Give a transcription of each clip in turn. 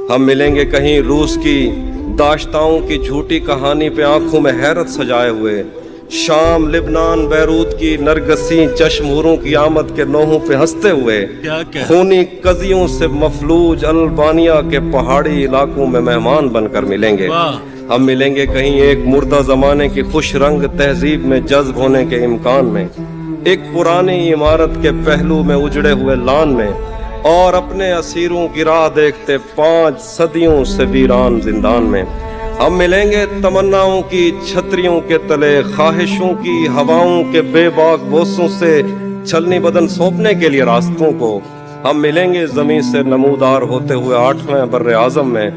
ہم ملیں گے کہیں روس کی داشتاؤں کی جھوٹی کہانی پہ آنکھوں میں حیرت سجائے ہوئے، شام، لبنان، بیروت کی نرگسی چشموروں کی آمد کے نوحوں پہ ہنستے ہوئے، خونی قضیوں سے مفلوج البانیہ کے پہاڑی علاقوں میں مہمان بن کر ملیں گے۔ ہم ملیں گے کہیں ایک مردہ زمانے کی خوش رنگ تہذیب میں جذب ہونے کے امکان میں، ایک پرانی عمارت کے پہلو میں اجڑے ہوئے لان میں، اور اپنے اسیروں کی راہ دیکھتے 5 صدیوں سے ویران زندان میں۔ ہم ملیں گے تمناؤں کی چھتریوں کے تلے، خواہشوں کی ہواؤں کے بے باک بوسوں سے چھلنی بدن سونپنے کے لیے راستوں کو۔ ہم ملیں گے زمین سے نمودار ہوتے ہوئے 8ویں بر اعظم میں،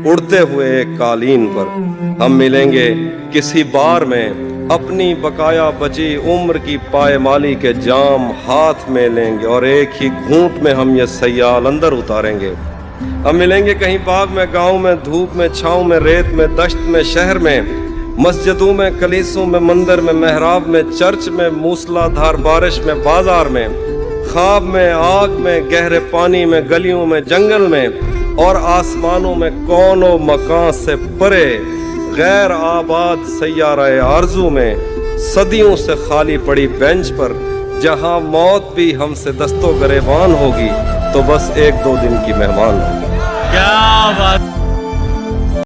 اڑتے ہوئے ایک قالین پر۔ ہم ملیں گے کسی بار میں، اپنی بقایا بچی عمر کی پائمالی کے جام ہاتھ میں لیں گے، اور ایک ہی گھونٹ میں ہم یہ سیال اندر اتاریں گے۔ ہم ملیں گے کہیں باغ میں، گاؤں میں، دھوپ میں، چھاؤں میں، ریت میں، دشت میں، شہر میں، مسجدوں میں، کلیسوں میں، مندر میں، محراب میں، چرچ میں، موسلا دھار بارش میں، بازار میں، خواب میں، آگ میں، گہرے پانی میں، گلیوں میں، جنگل میں، اور آسمانوں میں کون و مکان سے پرے غیر آباد سیارہ آرزو میں، صدیوں سے خالی پڑی بینچ پر، جہاں موت بھی ہم سے دست و گریبان ہوگی تو بس 1-2 دن کی مہمان ہوگی۔ کیا بات